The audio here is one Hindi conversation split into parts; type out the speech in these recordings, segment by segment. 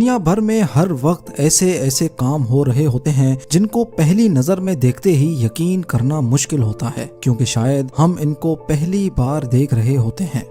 दुनिया भर में हर वक्त ऐसे ऐसे काम हो रहे होते हैं जिनको पहली नजर में देखते ही यकीन करना मुश्किल होता है, क्योंकि शायद हम इनको पहली बार देख रहे होते हैं।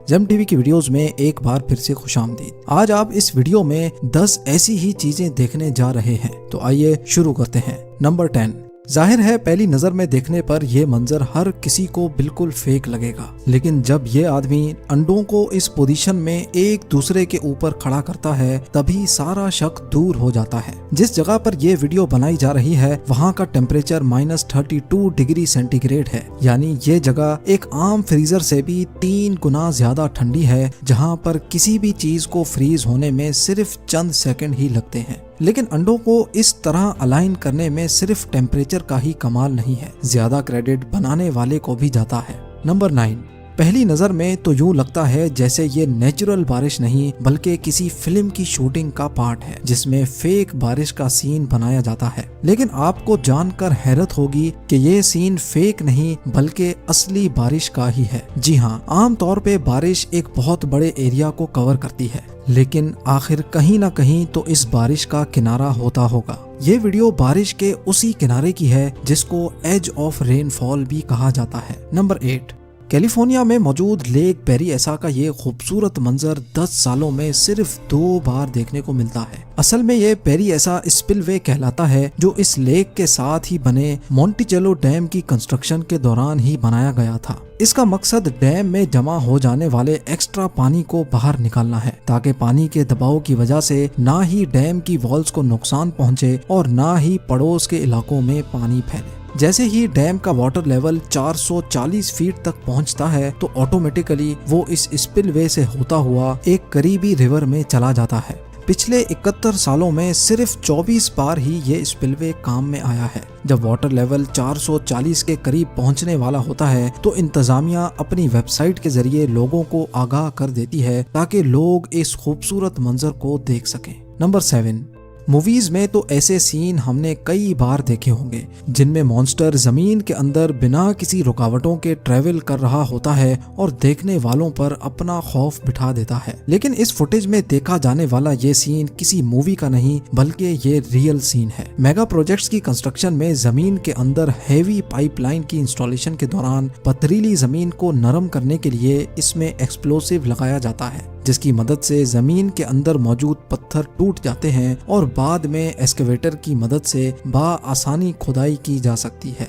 जेम टीवी की वीडियोस में एक बार फिर से खुशामदीद। आज आप इस वीडियो में 10 ऐसी ही चीजें देखने जा रहे हैं, तो आइए शुरू करते हैं। नंबर 10। जाहिर है पहली नजर में देखने पर यह मंजर हर किसी को बिल्कुल फेक लगेगा, लेकिन जब ये आदमी अंडों को इस पोजीशन में एक दूसरे के ऊपर खड़ा करता है तभी सारा शक दूर हो जाता है। जिस जगह पर यह वीडियो बनाई जा रही है वहाँ का टेम्परेचर -32 डिग्री सेंटीग्रेड है, यानी ये जगह एक आम फ्रीजर से भी 3 गुना ज्यादा ठंडी है, जहाँ पर किसी भी चीज को फ्रीज होने में सिर्फ चंद सेकंड ही लगते हैं। लेकिन अंडों को इस तरह अलाइन करने में सिर्फ टेम्परेचर का ही कमाल नहीं है, ज्यादा क्रेडिट बनाने वाले को भी जाता है। नंबर 9। पहली नजर में तो यूं लगता है जैसे ये नेचुरल बारिश नहीं बल्कि किसी फिल्म की शूटिंग का पार्ट है जिसमें फेक बारिश का सीन बनाया जाता है। लेकिन आपको जानकर हैरत होगी कि ये सीन फेक नहीं बल्कि असली बारिश का ही है। जी हाँ, आमतौर पे बारिश एक बहुत बड़े एरिया को कवर करती है, लेकिन आखिर कहीं ना कहीं तो इस बारिश का किनारा होता होगा। ये वीडियो बारिश के उसी किनारे की है जिसको एज ऑफ रेनफॉल भी कहा जाता है। नंबर 8। कैलिफोर्निया में मौजूद लेक पेरिएसा का ये खूबसूरत मंजर 10 सालों में सिर्फ 2 बार देखने को मिलता है। असल में ये पेरिएसा स्पिलवे कहलाता है, जो इस लेक के साथ ही बने मोंटिचेलो डैम की कंस्ट्रक्शन के दौरान ही बनाया गया था। इसका मकसद डैम में जमा हो जाने वाले एक्स्ट्रा पानी को बाहर निकालना है, ताकि पानी के दबाव की वजह से ना ही डैम की वॉल्स को नुकसान पहुंचे और ना ही पड़ोस के इलाकों में पानी फैले। जैसे ही डैम का वाटर लेवल 440 फीट तक पहुंचता है तो ऑटोमेटिकली वो इस स्पिलवे से होता हुआ एक करीबी रिवर में चला जाता है। पिछले 71 सालों में सिर्फ 24 बार ही ये स्पिलवे काम में आया है। जब वाटर लेवल 440 के करीब पहुंचने वाला होता है तो इंतजामिया अपनी वेबसाइट के जरिए लोगों को आगाह कर देती है ताकि लोग इस खूबसूरत मंजर को देख सकें। नंबर 7। मूवीज में तो ऐसे सीन हमने कई बार देखे होंगे जिनमें मॉन्स्टर जमीन के अंदर बिना किसी रुकावटों के ट्रेवल कर रहा होता है और देखने वालों पर अपना खौफ बिठा देता है। लेकिन इस फुटेज में देखा जाने वाला ये सीन किसी मूवी का नहीं बल्कि ये रियल सीन है। मेगा प्रोजेक्ट्स की कंस्ट्रक्शन में जमीन के अंदर हैवी पाइपलाइन की इंस्टॉलेशन के दौरान पथरीली जमीन को नरम करने के लिए इसमें एक्सप्लोसिव लगाया जाता है, जिसकी मदद से जमीन के अंदर मौजूद पत्थर टूट जाते हैं और बाद में एक्सकेवेटर की मदद से आसानी खुदाई की जा सकती है।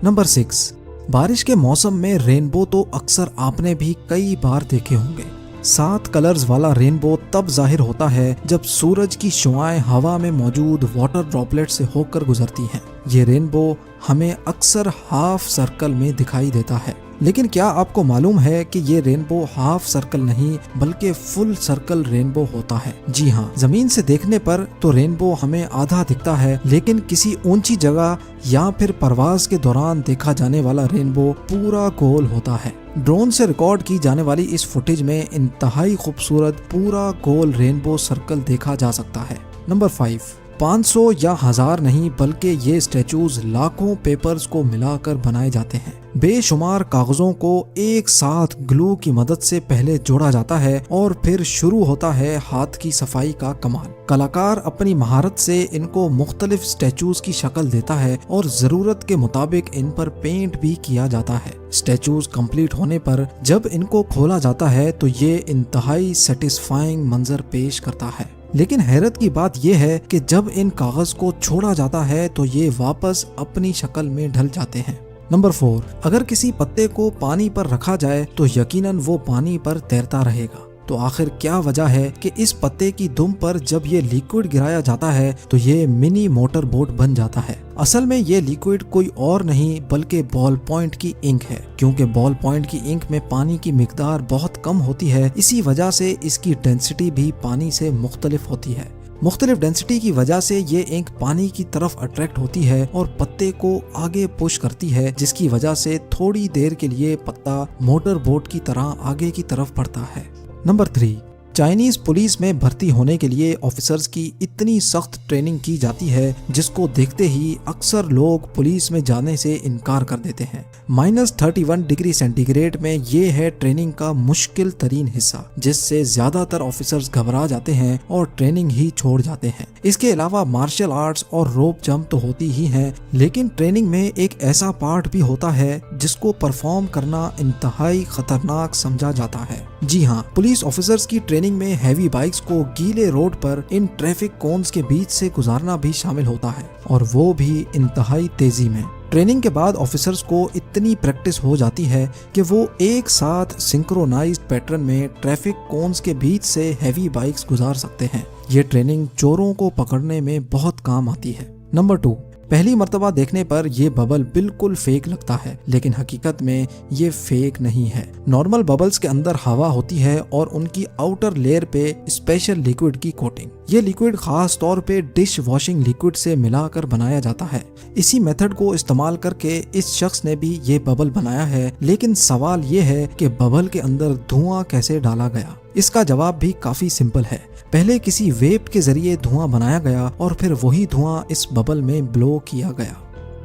नंबर 6। बारिश के मौसम में रेनबो तो अक्सर आपने भी कई बार देखे होंगे। 7 कलर्स वाला रेनबो तब जाहिर होता है जब सूरज की शुआएं हवा में मौजूद वाटर ड्रॉपलेट से होकर गुजरती हैं। ये रेनबो हमें अक्सर हाफ सर्कल में दिखाई देता है, लेकिन क्या आपको मालूम है कि ये रेनबो हाफ सर्कल नहीं बल्कि फुल सर्कल रेनबो होता है। जी हाँ, जमीन से देखने पर तो रेनबो हमें आधा दिखता है, लेकिन किसी ऊंची जगह या फिर परवाज के दौरान देखा जाने वाला रेनबो पूरा गोल होता है। ड्रोन से रिकॉर्ड की जाने वाली इस फुटेज में इंतहाई खूबसूरत पूरा गोल रेनबो सर्कल देखा जा सकता है। नंबर 5। 500 या 1000 नहीं बल्कि ये स्टैचूज लाखों पेपर्स को मिलाकर बनाए जाते हैं। बेशुमार कागजों को एक साथ ग्लू की मदद से पहले जोड़ा जाता है और फिर शुरू होता है हाथ की सफाई का कमाल। कलाकार अपनी महारत से इनको मुख्तलिफ स्टैचूज की शक्ल देता है और जरूरत के मुताबिक इन पर पेंट भी किया जाता है। स्टैचूज कंप्लीट होने पर जब इनको खोला जाता है तो ये इंतहाई सेटिस्फाइंग मंजर पेश करता है। लेकिन हैरत की बात यह है कि जब इन कागज को छोड़ा जाता है तो ये वापस अपनी शक्ल में ढल जाते हैं। नंबर 4। अगर किसी पत्ते को पानी पर रखा जाए तो यकीनन वो पानी पर तैरता रहेगा। तो आखिर क्या वजह है कि इस पत्ते की दुम पर जब ये लिक्विड गिराया जाता है तो ये मिनी मोटर बोट बन जाता है। असल में ये लिक्विड कोई और नहीं बल्कि बॉल पॉइंट की इंक है। क्योंकि बॉल पॉइंट की इंक में पानी की मिकदार बहुत कम होती है, इसी वजह से इसकी डेंसिटी भी पानी से मुख्तलिफ होती है। मुख्तलिफ डेंसिटी की वजह से ये इंक पानी की तरफ अट्रैक्ट होती है और पत्ते को आगे पुश करती है, जिसकी वजह से थोड़ी देर के लिए पत्ता मोटर बोट की तरह आगे की तरफ बढ़ता है। नंबर 3। चाइनीज पुलिस में भर्ती होने के लिए ऑफिसर्स की इतनी सख्त ट्रेनिंग की जाती है जिसको देखते ही अक्सर लोग पुलिस में जाने से इनकार कर देते हैं। -31 डिग्री सेंटीग्रेड में ये है ट्रेनिंग का मुश्किल तरीन हिस्सा, जिससे ज्यादातर ऑफिसर्स घबरा जाते हैं और ट्रेनिंग ही छोड़ जाते हैं। इसके अलावा मार्शल आर्ट्स और रोप जंप तो होती ही है, लेकिन ट्रेनिंग में एक ऐसा पार्ट भी होता है जिसको परफॉर्म करना इंतहाई खतरनाक समझा जाता है। जी हाँ, पुलिस ऑफिसर्स की ट्रेनिंग में हैवी बाइक्स को गीले रोड पर इन ट्रैफिक कोन्स के बीच से गुजारना भी शामिल होता है, और वो भी इंतहाई तेजी में। ट्रेनिंग के बाद ऑफिसर्स को इतनी प्रैक्टिस हो जाती है कि वो एक साथ सिंक्रोनाइज्ड पैटर्न में ट्रैफिक कोन्स के बीच से हैवी बाइक्स गुजार सकते हैं। ये ट्रेनिंग चोरों को पकड़ने में बहुत काम आती है। नंबर 2, पहली मर्तबा देखने पर ये बबल बिल्कुल फेक लगता है, लेकिन हकीकत में ये फेक नहीं है। नॉर्मल बबल्स के अंदर हवा होती है और उनकी आउटर लेयर पे स्पेशल लिक्विड की कोटिंग। ये लिक्विड खास तौर पे डिश वॉशिंग लिक्विड से मिलाकर बनाया जाता है। इसी मेथड को इस्तेमाल करके इस शख्स ने भी ये बबल बनाया है, लेकिन सवाल ये है कि बबल के अंदर धुआं कैसे डाला गया। इसका जवाब भी काफी सिंपल है। पहले किसी वेप के जरिए धुआं बनाया गया और फिर वही धुआं इस बबल में ब्लो किया गया।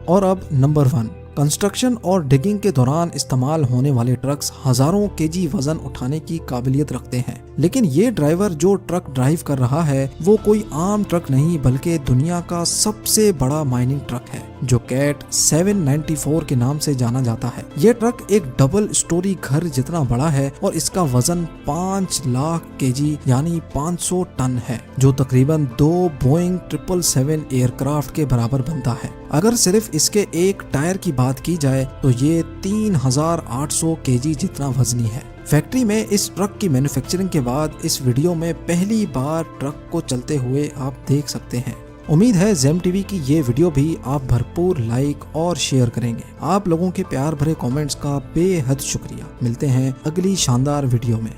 और अब नंबर 1, कंस्ट्रक्शन और डिगिंग के दौरान इस्तेमाल होने वाले ट्रक्स हजारों केजी वजन उठाने की काबिलियत रखते हैं, लेकिन ये ड्राइवर जो ट्रक ड्राइव कर रहा है वो कोई आम ट्रक नहीं बल्कि दुनिया का सबसे बड़ा माइनिंग ट्रक है, जो कैट 794 के नाम से जाना जाता है। ये ट्रक एक डबल स्टोरी घर जितना बड़ा है और इसका वजन 5 लाख केजी यानी 500 टन है, जो तकरीबन 2 बोइंग 777 एयरक्राफ्ट के बराबर बनता है। अगर सिर्फ इसके एक टायर की बात की जाए तो ये 3800 केजी जितना वजनी है। फैक्ट्री में इस ट्रक की मैन्युफैक्चरिंग के बाद इस वीडियो में पहली बार ट्रक को चलते हुए आप देख सकते हैं। उम्मीद है जेम टीवी की ये वीडियो भी आप भरपूर लाइक और शेयर करेंगे। आप लोगों के प्यार भरे कमेंट्स का बेहद शुक्रिया। मिलते हैं अगली शानदार वीडियो में।